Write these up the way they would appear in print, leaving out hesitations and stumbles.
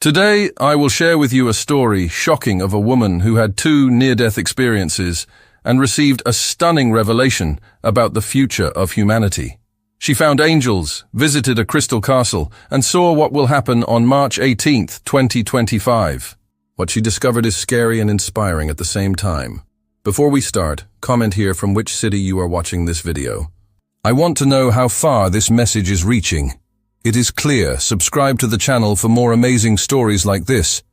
Today, I will share with you a story shocking of a woman who had two near-death experiences and received a stunning revelation about the future of humanity. She found angels, visited a crystal castle, and saw what will happen on March 18th, 2025. What she discovered is scary and inspiring at the same time. Before we start, comment here from which city you are watching this video. I want to know how far this message is reaching. It is clear. Subscribe to the channel for more amazing stories like this.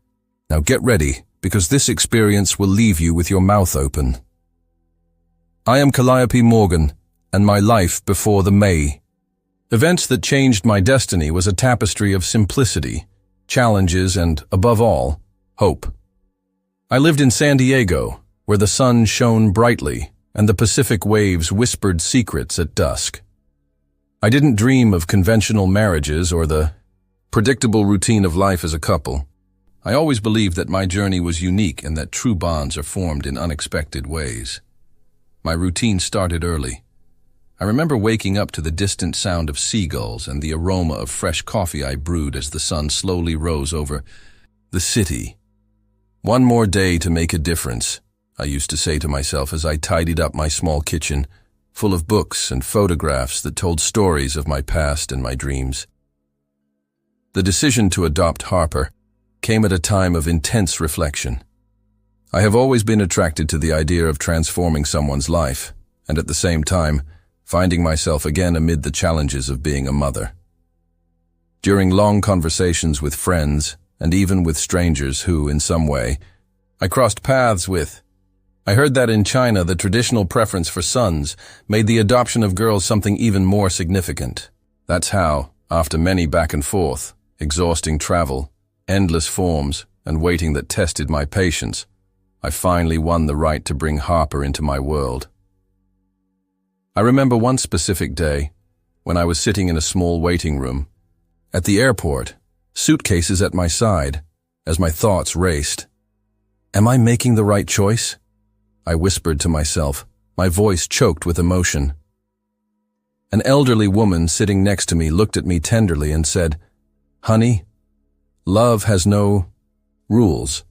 Now get ready, because this experience will leave you with your mouth open. I am Calliope Morgan, and my life before the May. Events that changed my destiny was a tapestry of simplicity, challenges, and, above all, hope. I lived in San Diego, where the sun shone brightly and the Pacific waves whispered secrets at dusk. I didn't dream of conventional marriages or the predictable routine of life as a couple. I always believed that my journey was unique and that true bonds are formed in unexpected ways. My routine started early. I remember waking up to the distant sound of seagulls and the aroma of fresh coffee I brewed as the sun slowly rose over the city. One more day to make a difference, I used to say to myself as I tidied up my small kitchen, full of books and photographs that told stories of my past and my dreams. The decision to adopt Harper came at a time of intense reflection. I have always been attracted to the idea of transforming someone's life, and at the same time, finding myself again amid the challenges of being a mother. During long conversations with friends, and even with strangers who, in some way, I crossed paths with, I heard that in China the traditional preference for sons made the adoption of girls something even more significant. That's how, after many back and forth, exhausting travel, endless forms, and waiting that tested my patience, I finally won the right to bring Harper into my world. I remember one specific day when I was sitting in a small waiting room at the airport, suitcases at my side, as my thoughts raced. Am I making the right choice? I whispered to myself, my voice choked with emotion. An elderly woman sitting next to me looked at me tenderly and said, "Honey, love has no rules.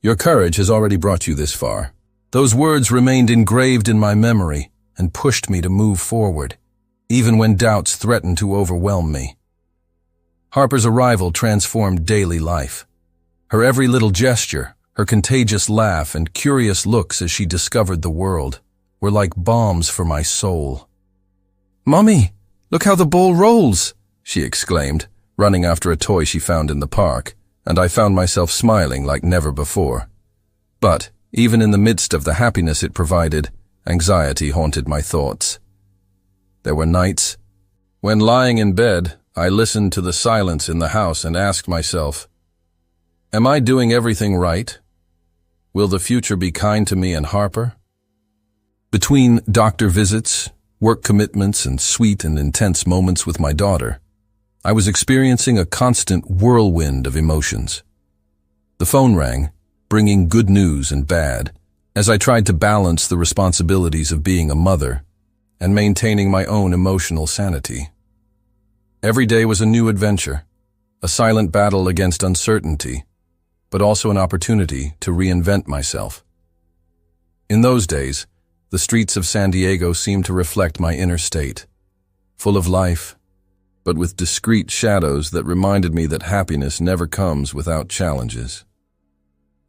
Your courage has already brought you this far." Those words remained engraved in my memory and pushed me to move forward, even when doubts threatened to overwhelm me. Harper's arrival transformed daily life. Her every little gesture, her contagious laugh and curious looks as she discovered the world were like balms for my soul. "Mommy, look how the ball rolls," she exclaimed, running after a toy she found in the park, and I found myself smiling like never before. But, even in the midst of the happiness it provided, anxiety haunted my thoughts. There were nights when, lying in bed, I listened to the silence in the house and asked myself, am I doing everything right? Will the future be kind to me and Harper? Between doctor visits, work commitments, and sweet and intense moments with my daughter, I was experiencing a constant whirlwind of emotions. The phone rang, bringing good news and bad, as I tried to balance the responsibilities of being a mother and maintaining my own emotional sanity. Every day was a new adventure, a silent battle against uncertainty, but also an opportunity to reinvent myself. In those days, the streets of San Diego seemed to reflect my inner state, full of life, but with discreet shadows that reminded me that happiness never comes without challenges.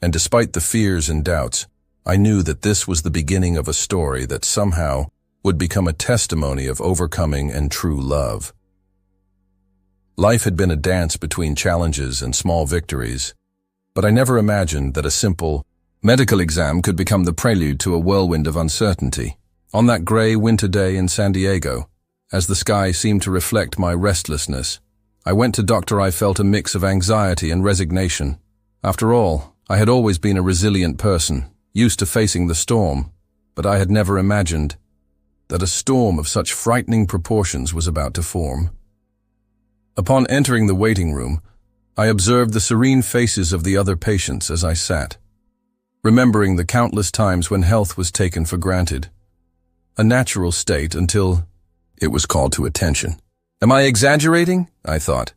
And despite the fears and doubts, I knew that this was the beginning of a story that somehow would become a testimony of overcoming and true love. Life had been a dance between challenges and small victories, but I never imagined that a simple medical exam could become the prelude to a whirlwind of uncertainty. On that gray winter day in San Diego, as the sky seemed to reflect my restlessness, I went to Doctor. I felt a mix of anxiety and resignation. After all, I had always been a resilient person, used to facing the storm, but I had never imagined that a storm of such frightening proportions was about to form. Upon entering the waiting room, I observed the serene faces of the other patients as I sat, remembering the countless times when health was taken for granted, a natural state until it was called to attention. Am I exaggerating? I thought,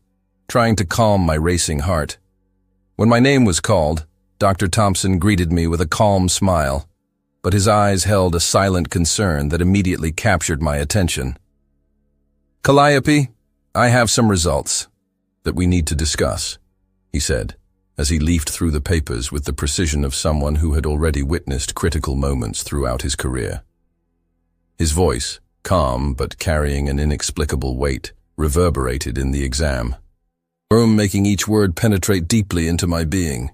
trying to calm my racing heart. When my name was called, Dr. Thompson greeted me with a calm smile, but his eyes held a silent concern that immediately captured my attention. "Calliope, I have some results that we need to discuss," he said, as he leafed through the papers with the precision of someone who had already witnessed critical moments throughout his career. His voice, calm but carrying an inexplicable weight, reverberated in the exam, making each word penetrate deeply into my being.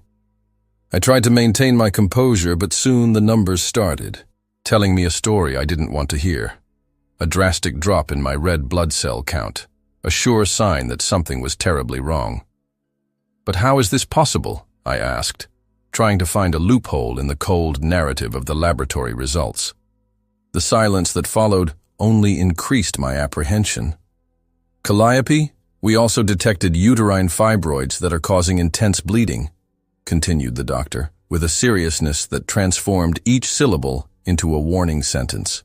I tried to maintain my composure, but soon the numbers started, telling me a story I didn't want to hear. A drastic drop in my red blood cell count, a sure sign that something was terribly wrong. "But how is this possible?" I asked, trying to find a loophole in the cold narrative of the laboratory results. The silence that followed only increased my apprehension. "Calliope, we also detected uterine fibroids that are causing intense bleeding," continued the doctor, with a seriousness that transformed each syllable into a warning sentence.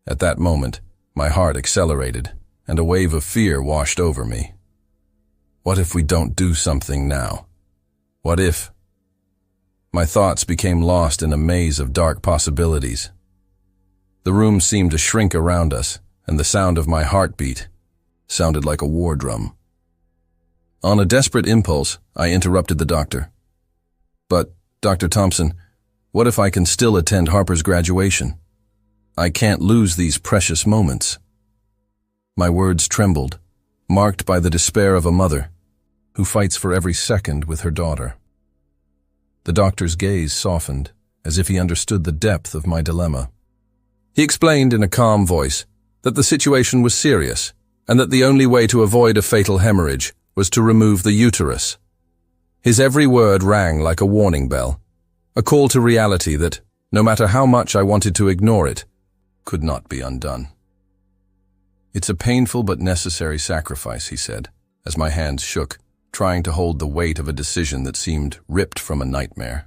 At that moment, my heart accelerated, and a wave of fear washed over me. What if we don't do something now? What if? My thoughts became lost in a maze of dark possibilities. The room seemed to shrink around us, and the sound of my heartbeat sounded like a war drum. On a desperate impulse, I interrupted the doctor. "But, Dr. Thompson, what if I can still attend Harper's graduation? I can't lose these precious moments." My words trembled, marked by the despair of a mother who fights for every second with her daughter. The doctor's gaze softened, as if he understood the depth of my dilemma. He explained in a calm voice that the situation was serious, and that the only way to avoid a fatal hemorrhage was to remove the uterus. His every word rang like a warning bell, a call to reality that, no matter how much I wanted to ignore it, could not be undone. "It's a painful but necessary sacrifice," he said, as my hands shook, trying to hold the weight of a decision that seemed ripped from a nightmare.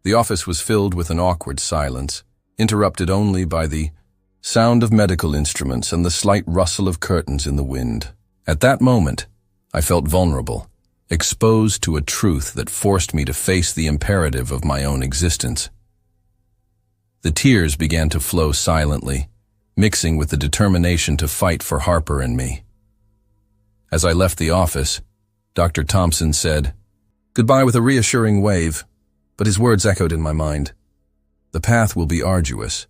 The office was filled with an awkward silence, interrupted only by the sound of medical instruments and the slight rustle of curtains in the wind. At that moment, I felt vulnerable, exposed to a truth that forced me to face the imperative of my own existence. The tears began to flow silently, mixing with the determination to fight for Harper and me. As I left the office, Dr. Thompson said goodbye with a reassuring wave, but his words echoed in my mind. "The path will be arduous,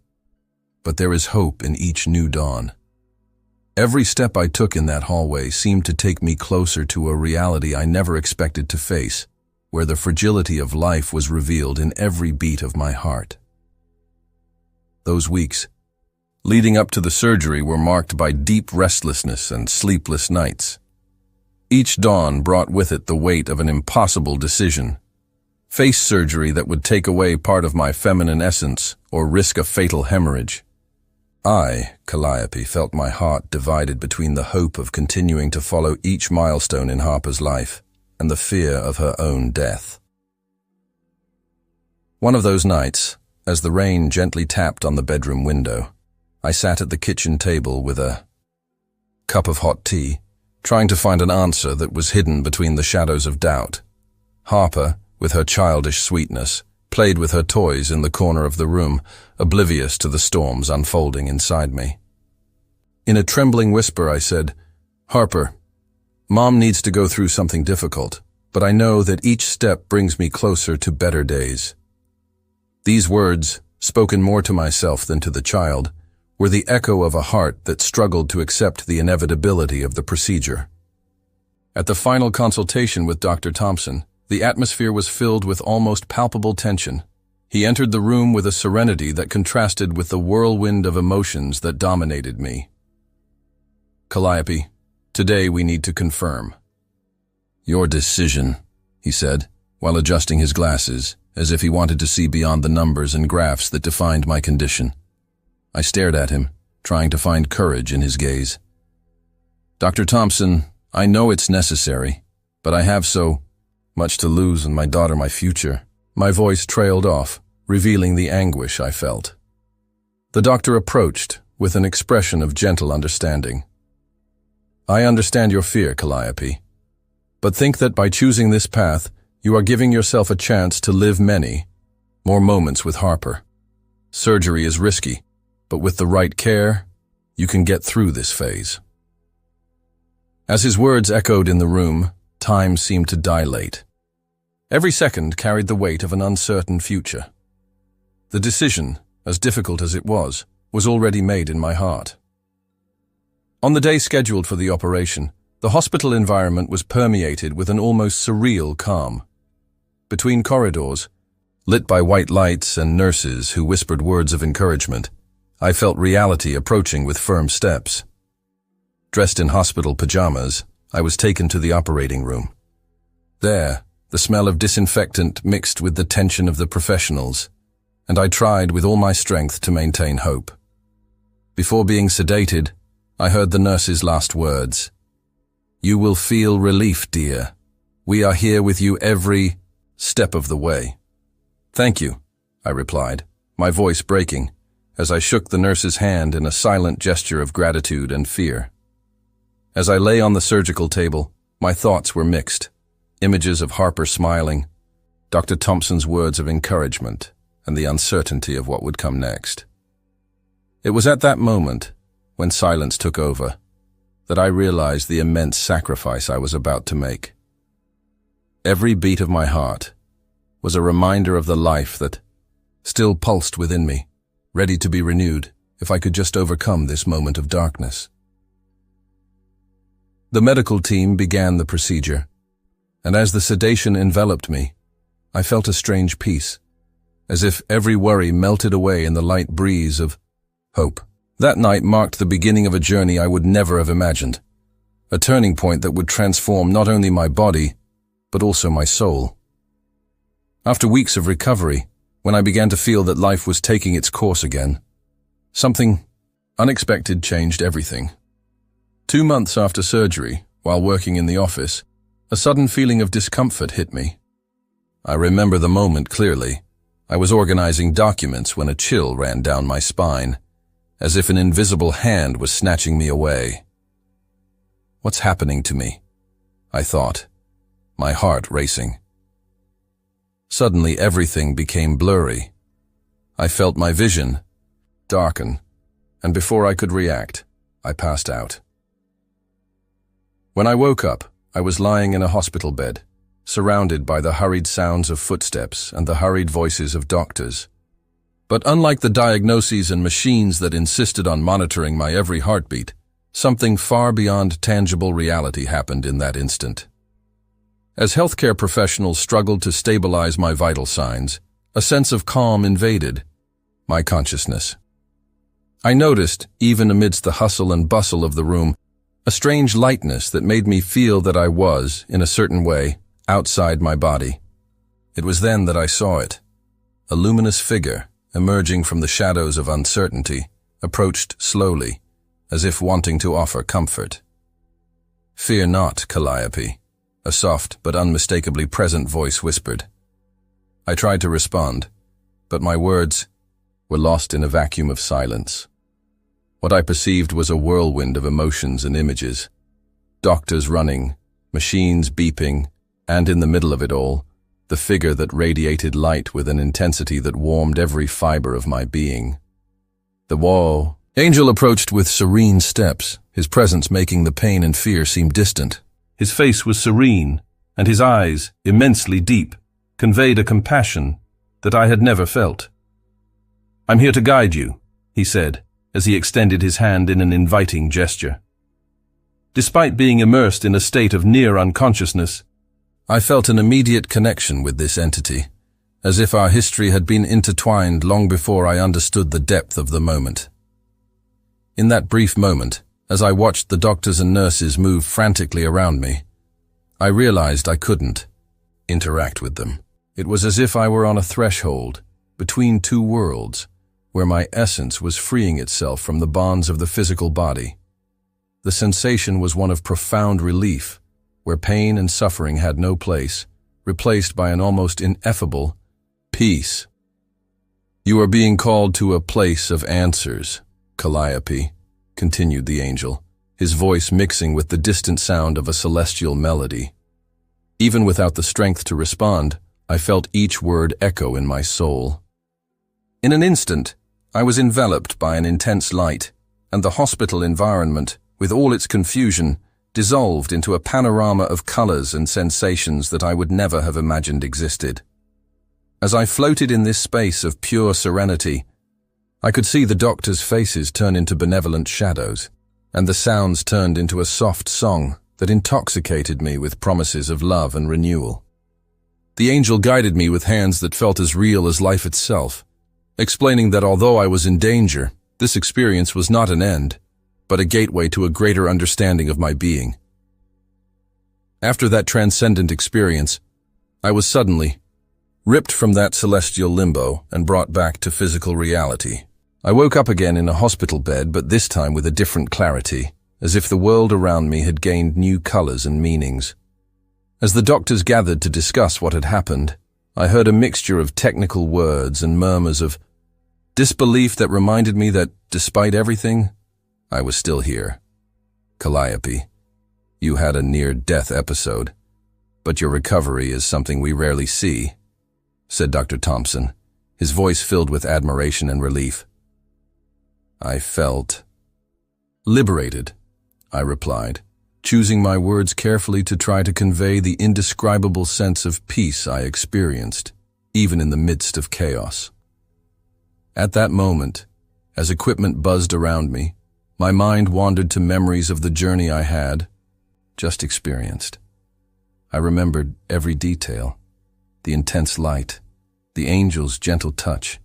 but there is hope in each new dawn." Every step I took in that hallway seemed to take me closer to a reality I never expected to face, where the fragility of life was revealed in every beat of my heart. Those weeks, leading up to the surgery, were marked by deep restlessness and sleepless nights. Each dawn brought with it the weight of an impossible decision: face surgery that would take away part of my feminine essence or risk a fatal hemorrhage. I, Calliope, felt my heart divided between the hope of continuing to follow each milestone in Harper's life and the fear of her own death. One of those nights, as the rain gently tapped on the bedroom window, I sat at the kitchen table with a cup of hot tea, trying to find an answer that was hidden between the shadows of doubt. Harper, with her childish sweetness, played with her toys in the corner of the room, oblivious to the storms unfolding inside me. In a trembling whisper, I said, "Harper, Mom needs to go through something difficult, but I know that each step brings me closer to better days." These words, spoken more to myself than to the child, were the echo of a heart that struggled to accept the inevitability of the procedure. At the final consultation with Dr. Thompson, the atmosphere was filled with almost palpable tension. He entered the room with a serenity that contrasted with the whirlwind of emotions that dominated me. "Calliope, today we need to confirm." "Your decision," he said, while adjusting his glasses, as if he wanted to see beyond the numbers and graphs that defined my condition. I stared at him, trying to find courage in his gaze. "Dr. Thompson, I know it's necessary, but I have so much to lose, and my daughter my future." My voice trailed off, revealing the anguish I felt. The doctor approached with an expression of gentle understanding. "I understand your fear, Calliope. But think that by choosing this path, you are giving yourself a chance to live many more moments with Harper. Surgery is risky, but with the right care, you can get through this phase." As his words echoed in the room, time seemed to dilate. Every second carried the weight of an uncertain future. The decision, as difficult as it was already made in my heart. On the day scheduled for the operation, the hospital environment was permeated with an almost surreal calm. Between corridors, lit by white lights and nurses who whispered words of encouragement, I felt reality approaching with firm steps. Dressed in hospital pajamas, I was taken to the operating room. There, the smell of disinfectant mixed with the tension of the professionals, and I tried with all my strength to maintain hope. Before being sedated, I heard the nurse's last words. "You will feel relief, dear. We are here with you every step of the way." "Thank you," I replied, my voice breaking, as I shook the nurse's hand in a silent gesture of gratitude and fear. As I lay on the surgical table, my thoughts were mixed. Images of Harper smiling, Dr. Thompson's words of encouragement, and the uncertainty of what would come next. It was at that moment, when silence took over, that I realized the immense sacrifice I was about to make. Every beat of my heart was a reminder of the life that still pulsed within me, ready to be renewed if I could just overcome this moment of darkness. The medical team began the procedure, and as the sedation enveloped me, I felt a strange peace, as if every worry melted away in the light breeze of hope. That night marked the beginning of a journey I would never have imagined, a turning point that would transform not only my body, but also my soul. After weeks of recovery, when I began to feel that life was taking its course again, something unexpected changed everything. 2 months after surgery, while working in the office, a sudden feeling of discomfort hit me. I remember the moment clearly. I was organizing documents when a chill ran down my spine, as if an invisible hand was snatching me away. "What's happening to me?" I thought, my heart racing. Suddenly everything became blurry. I felt my vision darken, and before I could react, I passed out. When I woke up, I was lying in a hospital bed, surrounded by the hurried sounds of footsteps and the hurried voices of doctors. But unlike the diagnoses and machines that insisted on monitoring my every heartbeat, something far beyond tangible reality happened in that instant. As healthcare professionals struggled to stabilize my vital signs, a sense of calm invaded my consciousness. I noticed, even amidst the hustle and bustle of the room, a strange lightness that made me feel that I was, in a certain way, outside my body. It was then that I saw it. A luminous figure, emerging from the shadows of uncertainty, approached slowly, as if wanting to offer comfort. "Fear not, Calliope," a soft but unmistakably present voice whispered. I tried to respond, but my words were lost in a vacuum of silence. What I perceived was a whirlwind of emotions and images. Doctors running, machines beeping, and in the middle of it all, the figure that radiated light with an intensity that warmed every fiber of my being. The whoa. Angel approached with serene steps, his presence making the pain and fear seem distant. His face was serene, and his eyes, immensely deep, conveyed a compassion that I had never felt. "I'm here to guide you," he said, as he extended his hand in an inviting gesture. Despite being immersed in a state of near unconsciousness, I felt an immediate connection with this entity, as if our history had been intertwined long before I understood the depth of the moment. In that brief moment, as I watched the doctors and nurses move frantically around me, I realized I couldn't interact with them. It was as if I were on a threshold between two worlds, where my essence was freeing itself from the bonds of the physical body. The sensation was one of profound relief, where pain and suffering had no place, replaced by an almost ineffable peace. "You are being called to a place of answers, Calliope," continued the angel, his voice mixing with the distant sound of a celestial melody. Even without the strength to respond, I felt each word echo in my soul. In an instant, I was enveloped by an intense light, and the hospital environment, with all its confusion, dissolved into a panorama of colors and sensations that I would never have imagined existed. As I floated in this space of pure serenity, I could see the doctors' faces turn into benevolent shadows, and the sounds turned into a soft song that intoxicated me with promises of love and renewal. The angel guided me with hands that felt as real as life itself, explaining that although I was in danger, this experience was not an end, but a gateway to a greater understanding of my being. After that transcendent experience, I was suddenly ripped from that celestial limbo and brought back to physical reality. I woke up again in a hospital bed, but this time with a different clarity, as if the world around me had gained new colors and meanings. As the doctors gathered to discuss what had happened, I heard a mixture of technical words and murmurs of disbelief that reminded me that, despite everything, I was still here. Calliope, you had a near-death episode, but your recovery is something we rarely see, said Dr. Thompson, his voice filled with admiration and relief. I felt liberated, I replied, choosing my words carefully to try to convey the indescribable sense of peace I experienced, even in the midst of chaos. At that moment, as equipment buzzed around me, my mind wandered to memories of the journey I had just experienced. I remembered every detail, the intense light, the angel's gentle touch,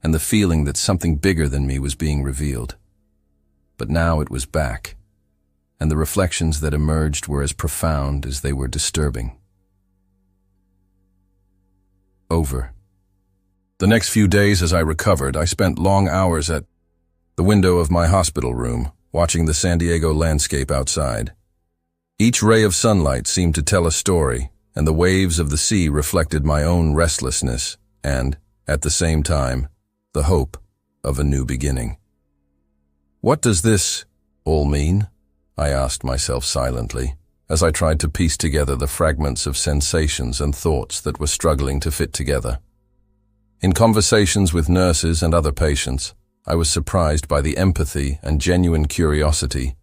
and the feeling that something bigger than me was being revealed. But now it was back, and the reflections that emerged were as profound as they were disturbing. Over. The next few days as I recovered, I spent long hours at the window of my hospital room, watching the San Diego landscape outside. Each ray of sunlight seemed to tell a story, and the waves of the sea reflected my own restlessness and, at the same time, the hope of a new beginning. What does this all mean? I asked myself silently, as I tried to piece together the fragments of sensations and thoughts that were struggling to fit together. In conversations with nurses and other patients, I was surprised by the empathy and genuine curiosity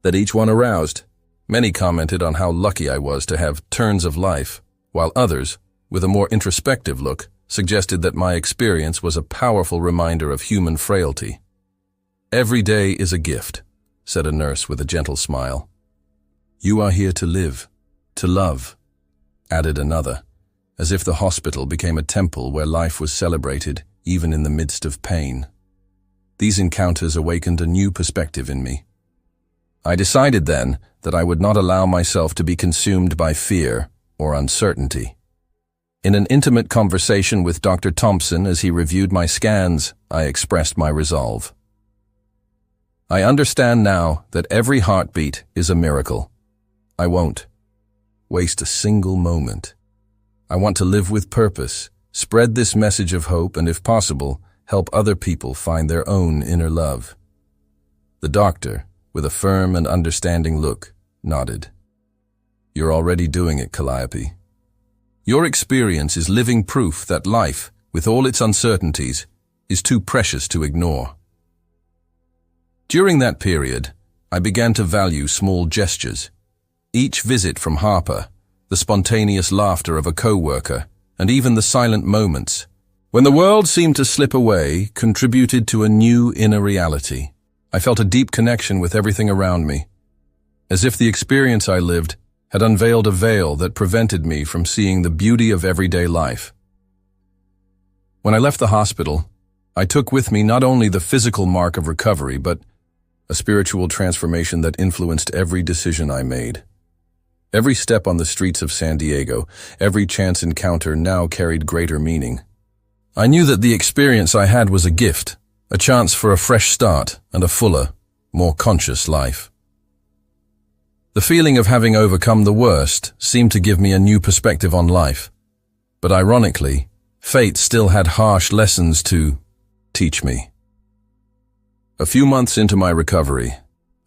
that each one aroused. Many commented on how lucky I was to have turns of life, while others, with a more introspective look, suggested that my experience was a powerful reminder of human frailty. Every day is a gift, said a nurse with a gentle smile. You are here to live, to love, added another, as if the hospital became a temple where life was celebrated even in the midst of pain. These encounters awakened a new perspective in me. I decided then that I would not allow myself to be consumed by fear or uncertainty. In an intimate conversation with Dr. Thompson as he reviewed my scans, I expressed my resolve. I understand now that every heartbeat is a miracle. I won't waste a single moment. I want to live with purpose, spread this message of hope, and if possible, help other people find their own inner love. The doctor, with a firm and understanding look, nodded. You're already doing it, Calliope. Your experience is living proof that life, with all its uncertainties, is too precious to ignore. During that period, I began to value small gestures. Each visit from Harper, the spontaneous laughter of a co-worker, and even the silent moments, when the world seemed to slip away, contributed to a new inner reality. I felt a deep connection with everything around me, as if the experience I lived had unveiled a veil that prevented me from seeing the beauty of everyday life. When I left the hospital, I took with me not only the physical mark of recovery, but a spiritual transformation that influenced every decision I made. Every step on the streets of San Diego, every chance encounter now carried greater meaning. I knew that the experience I had was a gift, a chance for a fresh start and a fuller, more conscious life. The feeling of having overcome the worst seemed to give me a new perspective on life. But ironically, fate still had harsh lessons to teach me. A few months into my recovery,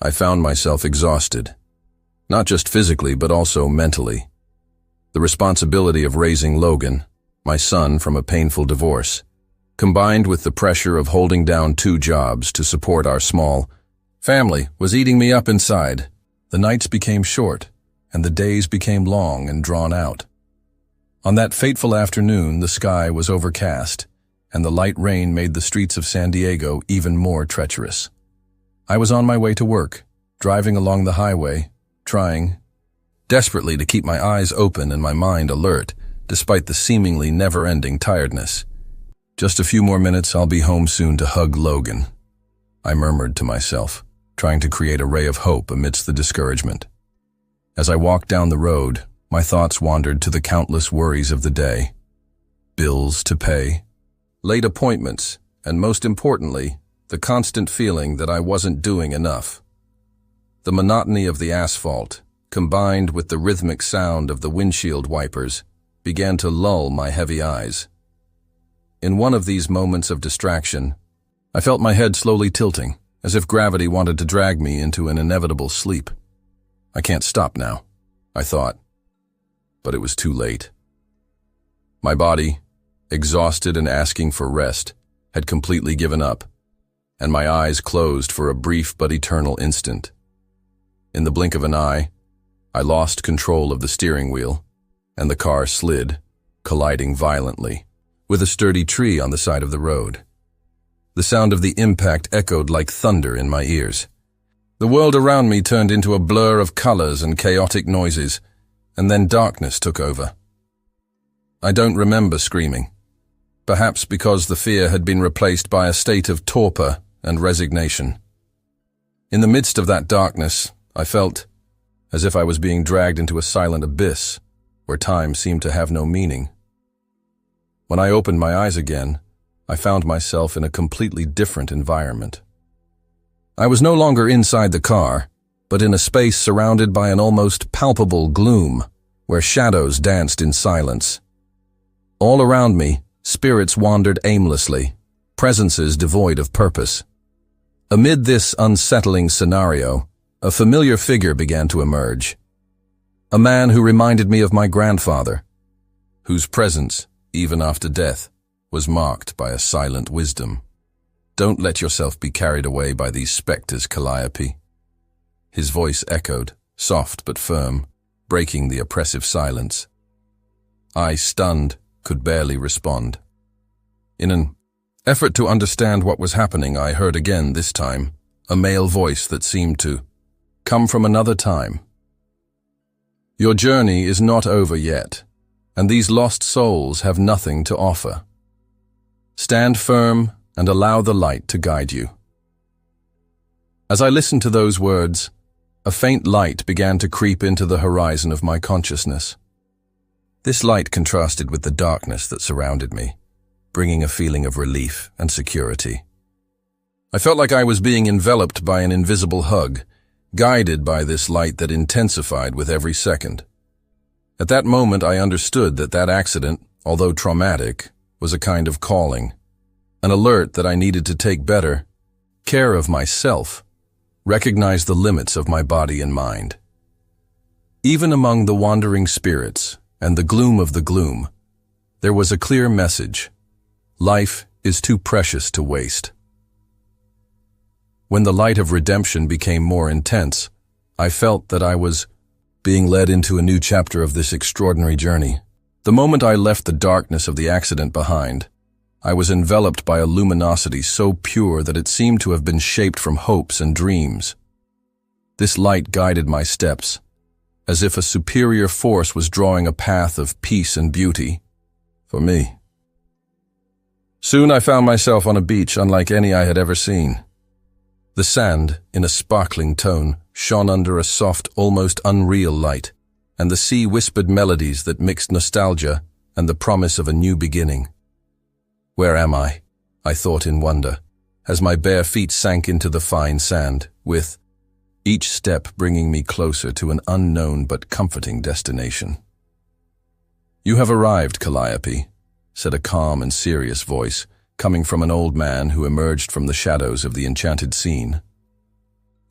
I found myself exhausted, not just physically but also mentally. The responsibility of raising Logan, my son from a painful divorce, combined with the pressure of holding down 2 jobs to support our small family, was eating me up inside. The nights became short, and the days became long and drawn out. On that fateful afternoon, the sky was overcast, and the light rain made the streets of San Diego even more treacherous. I was on my way to work, driving along the highway, trying desperately to keep my eyes open and my mind alert, despite the seemingly never-ending tiredness. Just a few more minutes, I'll be home soon to hug Logan, I murmured to myself, trying to create a ray of hope amidst the discouragement. As I walked down the road, my thoughts wandered to the countless worries of the day. Bills to pay, late appointments, and most importantly, the constant feeling that I wasn't doing enough. The monotony of the asphalt, combined with the rhythmic sound of the windshield wipers, began to lull my heavy eyes. In one of these moments of distraction, I felt my head slowly tilting, as if gravity wanted to drag me into an inevitable sleep. I can't stop now, I thought, but it was too late. My body, exhausted and asking for rest, had completely given up, and my eyes closed for a brief but eternal instant. In the blink of an eye, I lost control of the steering wheel, and the car slid, colliding violently, with a sturdy tree on the side of the road. The sound of the impact echoed like thunder in my ears. The world around me turned into a blur of colors and chaotic noises, and then darkness took over. I don't remember screaming, perhaps because the fear had been replaced by a state of torpor and resignation. In the midst of that darkness, I felt as if I was being dragged into a silent abyss where time seemed to have no meaning. When I opened my eyes again, I found myself in a completely different environment. I was no longer inside the car, but in a space surrounded by an almost palpable gloom, where shadows danced in silence. All around me, spirits wandered aimlessly, presences devoid of purpose. Amid this unsettling scenario, a familiar figure began to emerge. A man who reminded me of my grandfather, whose presence, even after death, was marked by a silent wisdom. Don't let yourself be carried away by these specters, Calliope. His voice echoed, soft but firm, breaking the oppressive silence. I, stunned, could barely respond. In an effort to understand what was happening, I heard again, this time, a male voice that seemed to come from another time. Your journey is not over yet, and these lost souls have nothing to offer. Stand firm and allow the light to guide you. As I listened to those words, a faint light began to creep into the horizon of my consciousness. This light contrasted with the darkness that surrounded me, bringing a feeling of relief and security. I felt like I was being enveloped by an invisible hug, guided by this light that intensified with every second. At that moment, I understood that that accident, although traumatic, was a kind of calling, an alert that I needed to take better care of myself, recognize the limits of my body and mind. Even among the wandering spirits and the gloom of the gloom, there was a clear message. Life is too precious to waste. When the light of redemption became more intense, I felt that I was being led into a new chapter of this extraordinary journey. The moment I left the darkness of the accident behind, I was enveloped by a luminosity so pure that it seemed to have been shaped from hopes and dreams. This light guided my steps, as if a superior force was drawing a path of peace and beauty for me. Soon I found myself on a beach unlike any I had ever seen. The sand, in a sparkling tone, shone under a soft, almost unreal light, and the sea whispered melodies that mixed nostalgia and the promise of a new beginning. Where am I? I thought in wonder, as my bare feet sank into the fine sand, with each step bringing me closer to an unknown but comforting destination. You have arrived, Calliope, said a calm and serious voice, coming from an old man who emerged from the shadows of the enchanted scene.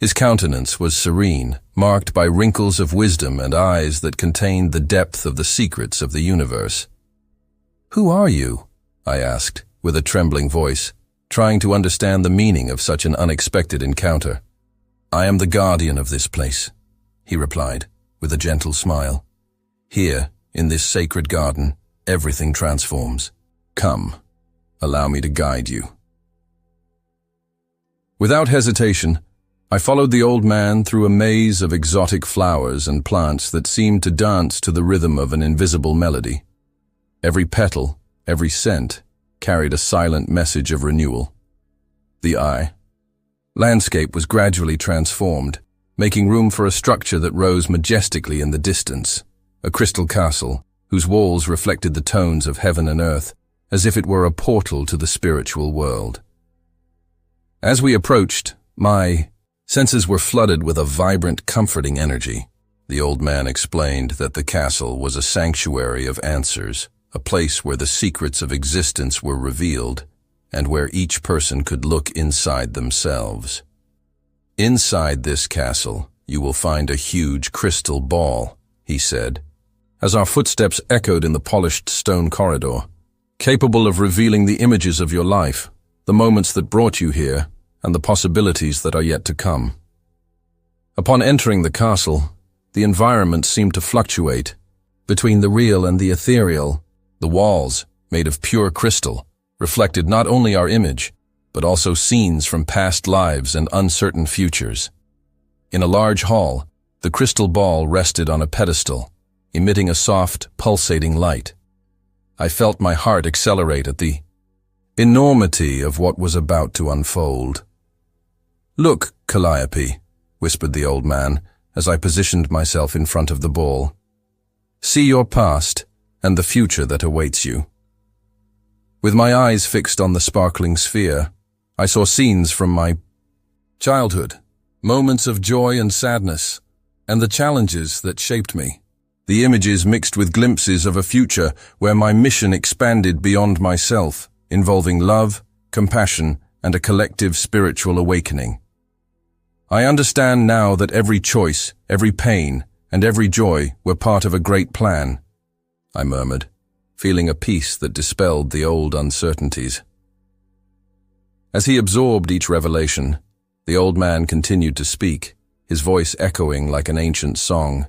His countenance was serene, marked by wrinkles of wisdom and eyes that contained the depth of the secrets of the universe. "Who are you?" I asked, with a trembling voice, trying to understand the meaning of such an unexpected encounter. "I am the guardian of this place," he replied, with a gentle smile. "Here, in this sacred garden, everything transforms. Come, allow me to guide you." Without hesitation, I followed the old man through a maze of exotic flowers and plants that seemed to dance to the rhythm of an invisible melody. Every petal, every scent, carried a silent message of renewal. The landscape was gradually transformed, making room for a structure that rose majestically in the distance, a crystal castle whose walls reflected the tones of heaven and earth, as if it were a portal to the spiritual world. As we approached, my senses were flooded with a vibrant, comforting energy. The old man explained that the castle was a sanctuary of answers, a place where the secrets of existence were revealed, and where each person could look inside themselves. "Inside this castle, you will find a huge crystal ball," he said, as our footsteps echoed in the polished stone corridor, "capable of revealing the images of your life, the moments that brought you here, and the possibilities that are yet to come." Upon entering the castle, the environment seemed to fluctuate between the real and the ethereal. The walls, made of pure crystal, reflected not only our image, but also scenes from past lives and uncertain futures. In a large hall, the crystal ball rested on a pedestal, emitting a soft, pulsating light. I felt my heart accelerate at the enormity of what was about to unfold. "Look, Calliope," whispered the old man as I positioned myself in front of the ball. "See your past and the future that awaits you." With my eyes fixed on the sparkling sphere, I saw scenes from my childhood, moments of joy and sadness, and the challenges that shaped me. The images mixed with glimpses of a future where my mission expanded beyond myself, involving love, compassion, and a collective spiritual awakening. "I understand now that every choice, every pain, and every joy were part of a great plan," I murmured, feeling a peace that dispelled the old uncertainties. As he absorbed each revelation, the old man continued to speak, his voice echoing like an ancient song.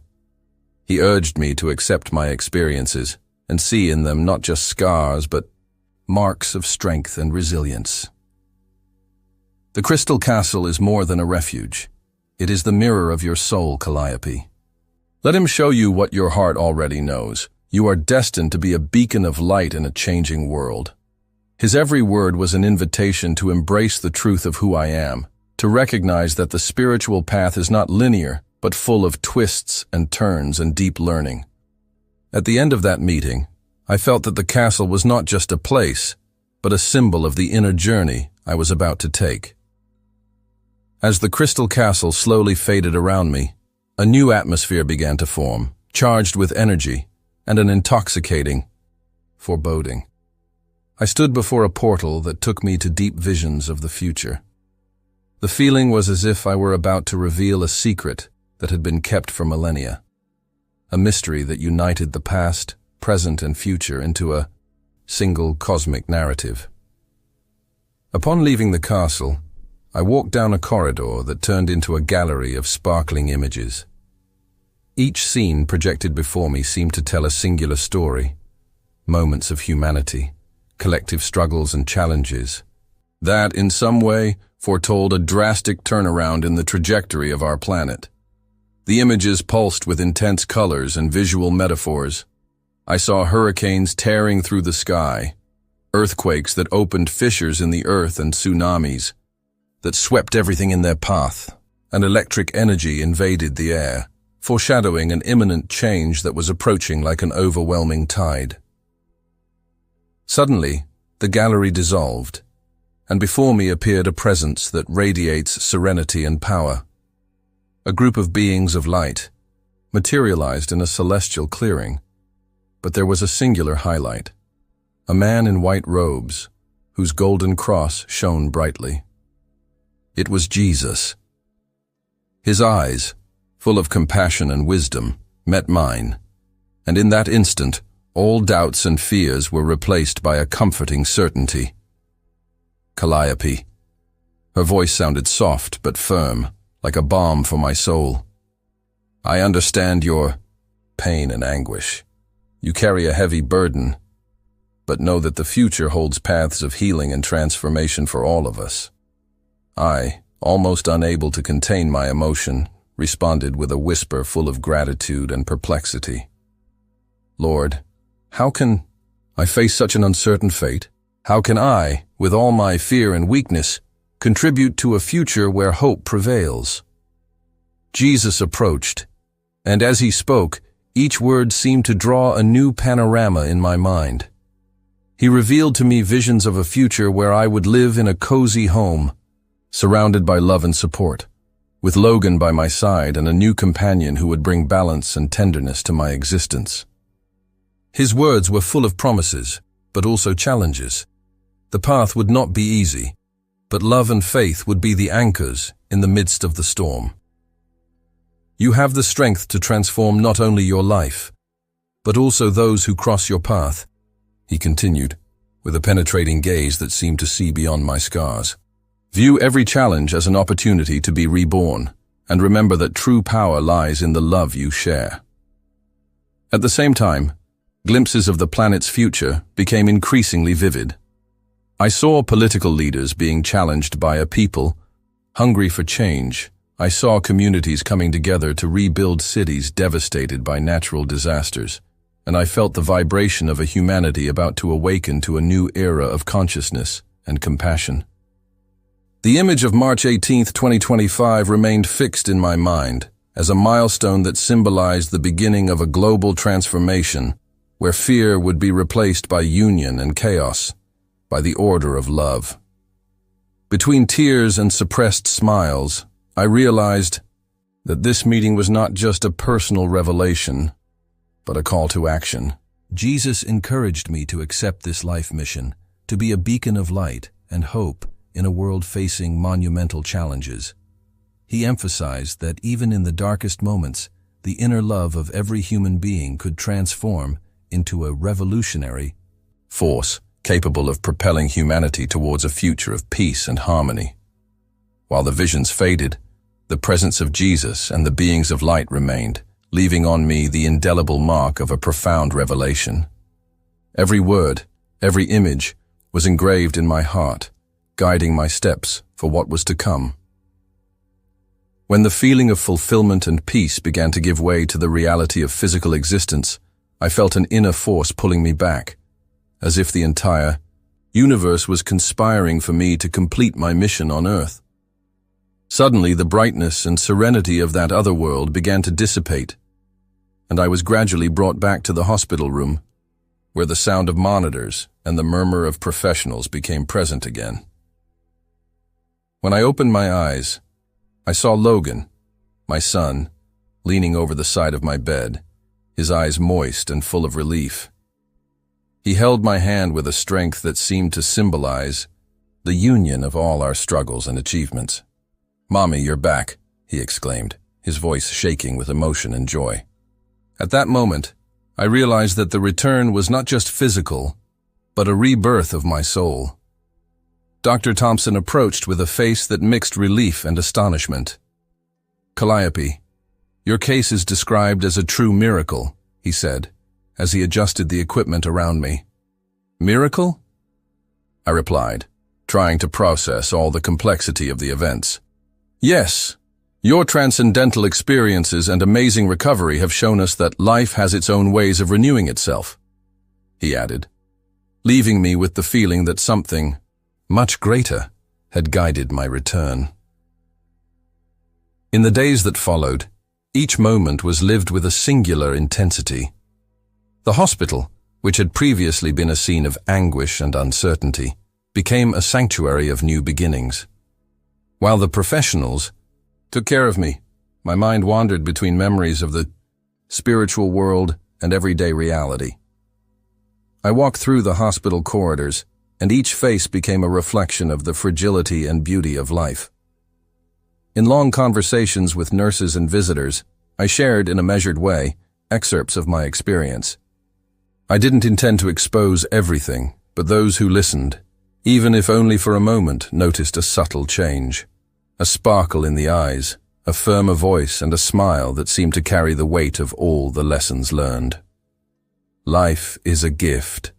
He urged me to accept my experiences and see in them not just scars, but marks of strength and resilience. "The Crystal Castle is more than a refuge. It is the mirror of your soul, Calliope. Let him show you what your heart already knows. You are destined to be a beacon of light in a changing world." His every word was an invitation to embrace the truth of who I am, to recognize that the spiritual path is not linear, but full of twists and turns and deep learning. At the end of that meeting, I felt that the castle was not just a place, but a symbol of the inner journey I was about to take. As the crystal castle slowly faded around me, a new atmosphere began to form, charged with energy and an intoxicating foreboding. I stood before a portal that took me to deep visions of the future. The feeling was as if I were about to reveal a secret that had been kept for millennia, a mystery that united the past, present, and future into a single cosmic narrative. Upon leaving the castle, I walked down a corridor that turned into a gallery of sparkling images. Each scene projected before me seemed to tell a singular story, moments of humanity, collective struggles and challenges, that, in some way, foretold a drastic turnaround in the trajectory of our planet. The images pulsed with intense colors and visual metaphors. I saw hurricanes tearing through the sky, earthquakes that opened fissures in the earth, and tsunamis that swept everything in their path. An electric energy invaded the air, foreshadowing an imminent change that was approaching like an overwhelming tide. Suddenly, the gallery dissolved, and before me appeared a presence that radiates serenity and power. A group of beings of light, materialized in a celestial clearing. But there was a singular highlight, a man in white robes, whose golden cross shone brightly. It was Jesus. His eyes, full of compassion and wisdom, met mine, and in that instant, all doubts and fears were replaced by a comforting certainty. Calliope. Her voice sounded soft but firm, like a balm for my soul. I understand your pain and anguish. You carry a heavy burden, but know that the future holds paths of healing and transformation for all of us. I, almost unable to contain my emotion, responded with a whisper full of gratitude and perplexity. Lord, how can I face such an uncertain fate? How can I, with all my fear and weakness, contribute to a future where hope prevails? Jesus approached, and as he spoke, each word seemed to draw a new panorama in my mind. He revealed to me visions of a future where I would live in a cozy home, surrounded by love and support, with Logan by my side and a new companion who would bring balance and tenderness to my existence. His words were full of promises, but also challenges. The path would not be easy, but love and faith would be the anchors in the midst of the storm. You have the strength to transform not only your life, but also those who cross your path, he continued, with a penetrating gaze that seemed to see beyond my scars. View every challenge as an opportunity to be reborn, and remember that true power lies in the love you share. At the same time, glimpses of the planet's future became increasingly vivid. I saw political leaders being challenged by a people hungry for change. I saw communities coming together to rebuild cities devastated by natural disasters, and I felt the vibration of a humanity about to awaken to a new era of consciousness and compassion. The image of March 18, 2025 remained fixed in my mind as a milestone that symbolized the beginning of a global transformation where fear would be replaced by union and chaos, by the order of love. Between tears and suppressed smiles, I realized that this meeting was not just a personal revelation, but a call to action. Jesus encouraged me to accept this life mission, to be a beacon of light and hope in a world facing monumental challenges. He emphasized that even in the darkest moments, the inner love of every human being could transform into a revolutionary force capable of propelling humanity towards a future of peace and harmony. While the visions faded, the presence of Jesus and the beings of light remained, leaving on me the indelible mark of a profound revelation. Every word, every image was engraved in my heart, guiding my steps for what was to come. When the feeling of fulfillment and peace began to give way to the reality of physical existence, I felt an inner force pulling me back, as if the entire universe was conspiring for me to complete my mission on Earth. Suddenly, the brightness and serenity of that other world began to dissipate, and I was gradually brought back to the hospital room, where the sound of monitors and the murmur of professionals became present again. When I opened my eyes, I saw Logan, my son, leaning over the side of my bed, his eyes moist and full of relief. He held my hand with a strength that seemed to symbolize the union of all our struggles and achievements. "Mommy, you're back," he exclaimed, his voice shaking with emotion and joy. At that moment, I realized that the return was not just physical, but a rebirth of my soul. Dr. Thompson approached with a face that mixed relief and astonishment. "Calliope, your case is described as a true miracle," he said, as he adjusted the equipment around me. "Miracle?" I replied, trying to process all the complexity of the events. "Yes, your transcendental experiences and amazing recovery have shown us that life has its own ways of renewing itself," he added, leaving me with the feeling that something much greater had guided my return. In the days that followed, each moment was lived with a singular intensity. The hospital, which had previously been a scene of anguish and uncertainty, became a sanctuary of new beginnings. While the professionals took care of me, my mind wandered between memories of the spiritual world and everyday reality. I walked through the hospital corridors, and each face became a reflection of the fragility and beauty of life. In long conversations with nurses and visitors, I shared in a measured way excerpts of my experience. I didn't intend to expose everything, but those who listened, even if only for a moment, noticed a subtle change. A sparkle in the eyes, a firmer voice, and a smile that seemed to carry the weight of all the lessons learned. "Life is a gift,"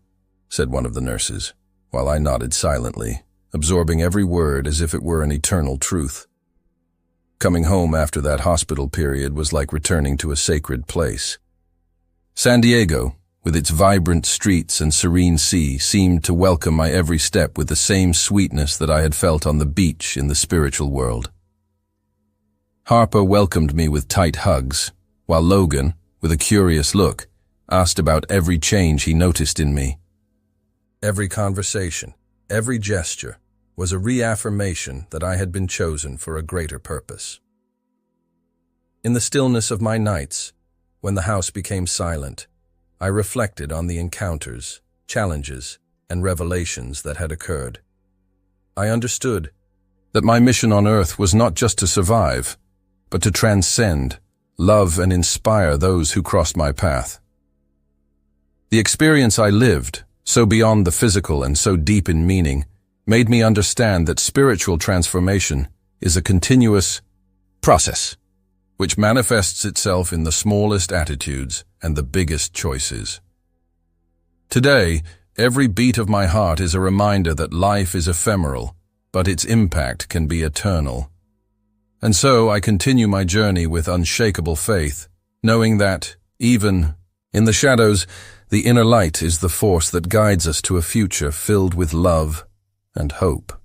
said one of the nurses, while I nodded silently, absorbing every word as if it were an eternal truth. Coming home after that hospital period was like returning to a sacred place. San Diego, with its vibrant streets and serene sea, seemed to welcome my every step with the same sweetness that I had felt on the beach in the spiritual world. Harper welcomed me with tight hugs, while Logan, with a curious look, asked about every change he noticed in me. Every conversation, every gesture, was a reaffirmation that I had been chosen for a greater purpose. In the stillness of my nights, when the house became silent, I reflected on the encounters, challenges, and revelations that had occurred. I understood that my mission on Earth was not just to survive, but to transcend, love, and inspire those who crossed my path. The experience I lived, so beyond the physical and so deep in meaning, made me understand that spiritual transformation is a continuous process, which manifests itself in the smallest attitudes and the biggest choices. Today, every beat of my heart is a reminder that life is ephemeral, but its impact can be eternal. And so I continue my journey with unshakable faith, knowing that, even in the shadows, the inner light is the force that guides us to a future filled with love and hope.